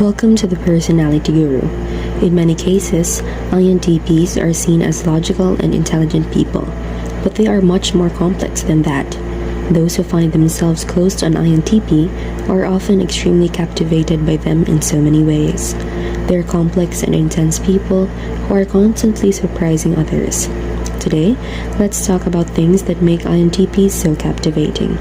Welcome to the Personality Guru. In many cases, INTPs are seen as logical and intelligent people, but they are much more complex than that. Those who find themselves close to an INTP are often extremely captivated by them in so many ways. They're complex and intense people who are constantly surprising others. Today, let's talk about things that make INTPs so captivating.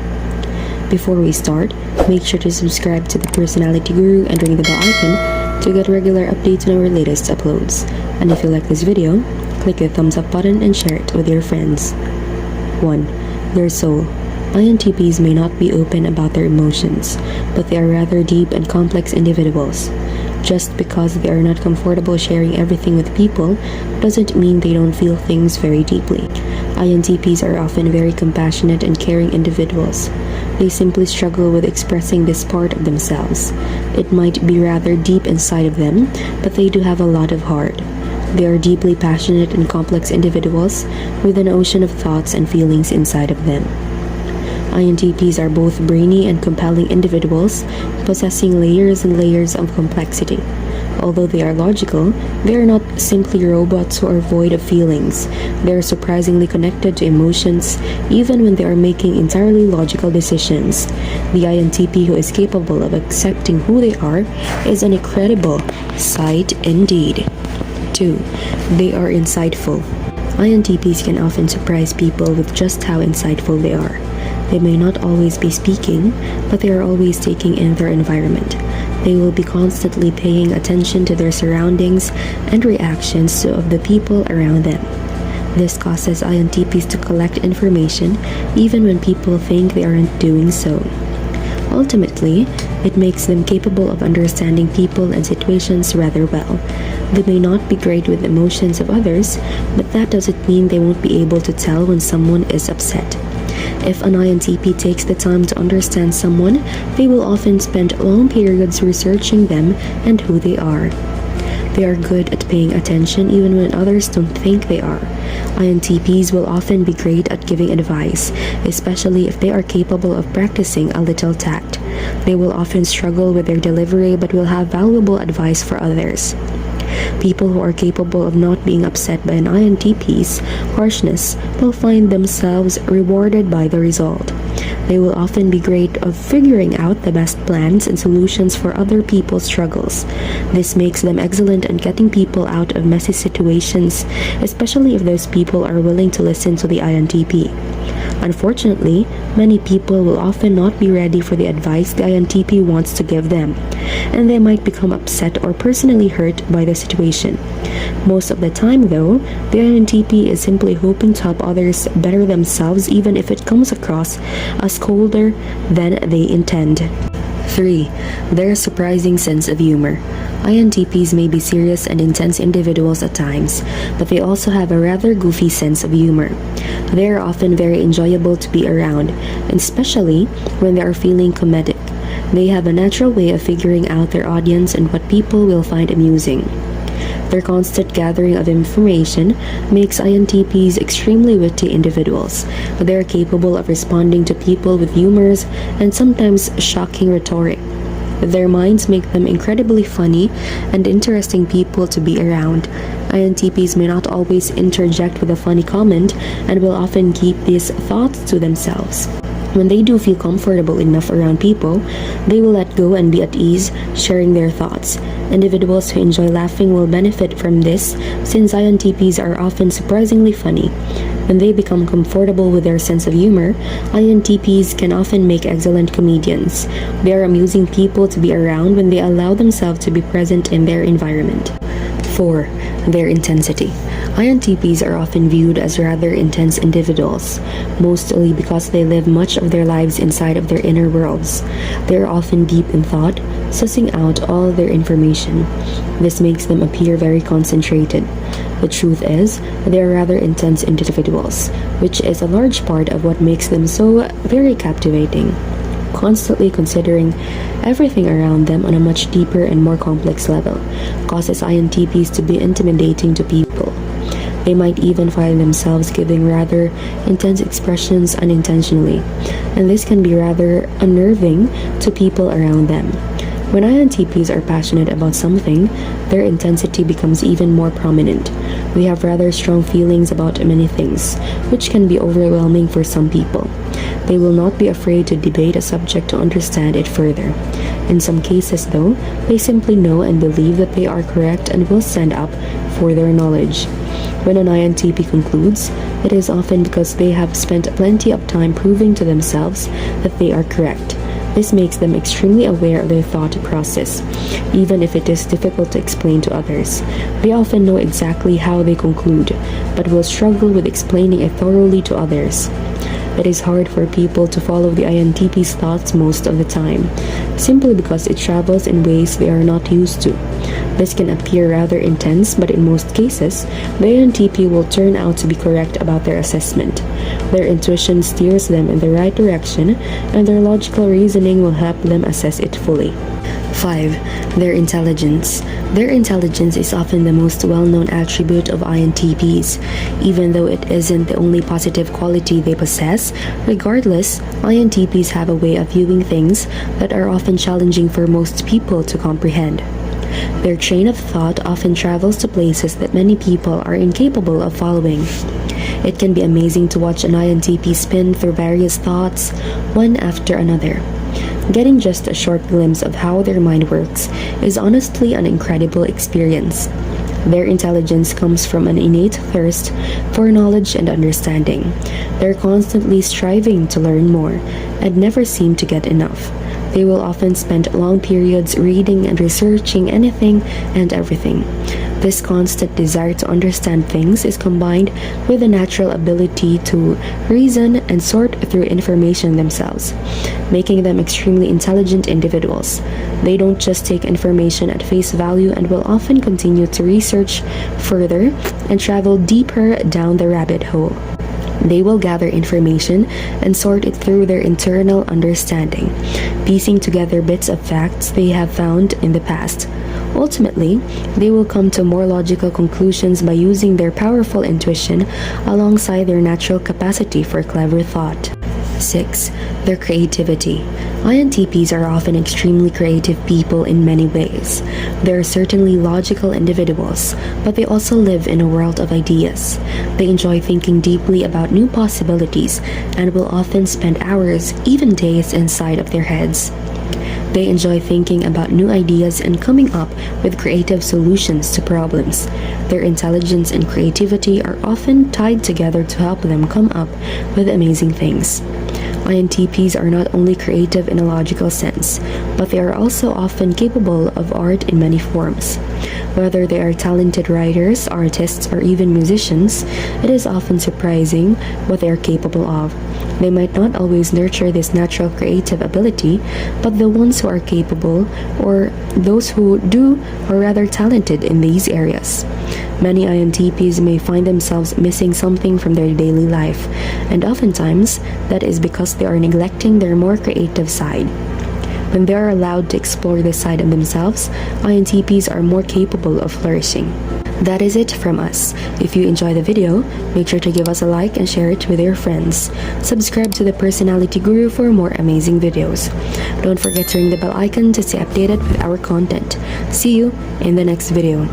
Before we start, make sure to subscribe to the Personality Guru and ring the bell icon to get regular updates on our latest uploads. And if you like this video, click the thumbs up button and share it with your friends. 1. Their soul. INTPs may not be open about their emotions, but they are rather deep and complex individuals. Just because they are not comfortable sharing everything with people doesn't mean they don't feel things very deeply. INTPs are often very compassionate and caring individuals. They simply struggle with expressing this part of themselves. It might be rather deep inside of them, but they do have a lot of heart. They are deeply passionate and complex individuals with an ocean of thoughts and feelings inside of them. INTPs are both brainy and compelling individuals, possessing layers and layers of complexity. Although they are logical, they are not simply robots who are void of feelings. They are surprisingly connected to emotions, even when they are making entirely logical decisions. The INTP who is capable of accepting who they are is an incredible sight indeed. 2. They are insightful. INTPs can often surprise people with just how insightful they are. They may not always be speaking, but they are always taking in their environment. They will be constantly paying attention to their surroundings and reactions of the people around them. This causes INTPs to collect information even when people think they aren't doing so. Ultimately, it makes them capable of understanding people and situations rather well. They may not be great with emotions of others, but that doesn't mean they won't be able to tell when someone is upset. If an INTP takes the time to understand someone, they will often spend long periods researching them and who they are. They are good at paying attention even when others don't think they are. INTPs will often be great at giving advice, especially if they are capable of practicing a little tact. They will often struggle with their delivery but will have valuable advice for others. People who are capable of not being upset by an INTP's harshness will find themselves rewarded by the result. They will often be great at figuring out the best plans and solutions for other people's struggles. This makes them excellent at getting people out of messy situations, especially if those people are willing to listen to the INTP. Unfortunately, many people will often not be ready for the advice the INTP wants to give them, and they might become upset or personally hurt by the situation. Most of the time, though, the INTP is simply hoping to help others better themselves even if it comes across as colder than they intend. 3. Their surprising sense of humor. INTPs may be serious and intense individuals at times, but they also have a rather goofy sense of humor. They are often very enjoyable to be around, especially when they are feeling comedic. They have a natural way of figuring out their audience and what people will find amusing. Their constant gathering of information makes INTPs extremely witty individuals. They are capable of responding to people with humorous and sometimes shocking rhetoric. Their minds make them incredibly funny and interesting people to be around. INTPs may not always interject with a funny comment and will often keep these thoughts to themselves. When they do feel comfortable enough around people, they will let go and be at ease, sharing their thoughts. Individuals who enjoy laughing will benefit from this, since INTPs are often surprisingly funny. When they become comfortable with their sense of humor, INTPs can often make excellent comedians. They are amusing people to be around when they allow themselves to be present in their environment. 4. Their intensity. INTPs are often viewed as rather intense individuals, mostly because they live much of their lives inside of their inner worlds. They are often deep in thought, sussing out all their information. This makes them appear very concentrated. The truth is, they are rather intense individuals, which is a large part of what makes them so very captivating. Constantly considering everything around them on a much deeper and more complex level causes INTPs to be intimidating to people. They might even find themselves giving rather intense expressions unintentionally, and this can be rather unnerving to people around them. When INTPs are passionate about something, their intensity becomes even more prominent. We have rather strong feelings about many things, which can be overwhelming for some people. They will not be afraid to debate a subject to understand it further. In some cases, though, they simply know and believe that they are correct and will stand up for their knowledge. When an INTP concludes, it is often because they have spent plenty of time proving to themselves that they are correct. This makes them extremely aware of their thought process, even if it is difficult to explain to others. They often know exactly how they conclude, but will struggle with explaining it thoroughly to others. It is hard for people to follow the INTP's thoughts most of the time, simply because it travels in ways they are not used to. This can appear rather intense, but in most cases, the INTP will turn out to be correct about their assessment. Their intuition steers them in the right direction, and their logical reasoning will help them assess it fully. 5. Their intelligence. Their intelligence is often the most well-known attribute of INTPs. Even though it isn't the only positive quality they possess, regardless, INTPs have a way of viewing things that are often challenging for most people to comprehend. Their train of thought often travels to places that many people are incapable of following. It can be amazing to watch an INTP spin through various thoughts, one after another. Getting just a short glimpse of how their mind works is honestly an incredible experience. Their intelligence comes from an innate thirst for knowledge and understanding. They're constantly striving to learn more and never seem to get enough. They will often spend long periods reading and researching anything and everything. This constant desire to understand things is combined with a natural ability to reason and sort through information themselves, making them extremely intelligent individuals. They don't just take information at face value and will often continue to research further and travel deeper down the rabbit hole. They will gather information and sort it through their internal understanding, piecing together bits of facts they have found in the past. Ultimately, they will come to more logical conclusions by using their powerful intuition alongside their natural capacity for clever thought. 6. Their creativity. INTPs are often extremely creative people in many ways. They are certainly logical individuals, but they also live in a world of ideas. They enjoy thinking deeply about new possibilities and will often spend hours, even days, inside of their heads. They enjoy thinking about new ideas and coming up with creative solutions to problems. Their intelligence and creativity are often tied together to help them come up with amazing things. INTPs are not only creative in a logical sense, but they are also often capable of art in many forms. Whether they are talented writers, artists, or even musicians, it is often surprising what they are capable of. They might not always nurture this natural creative ability, but the ones who are capable, or those who do, are rather talented in these areas. Many INTPs may find themselves missing something from their daily life, and oftentimes that is because they are neglecting their more creative side. When they are allowed to explore this side of themselves, INTPs are more capable of flourishing. That is it from us. If you enjoyed the video, make sure to give us a like and share it with your friends. Subscribe to the Personality Guru for more amazing videos. Don't forget to ring the bell icon to stay updated with our content. See you in the next video.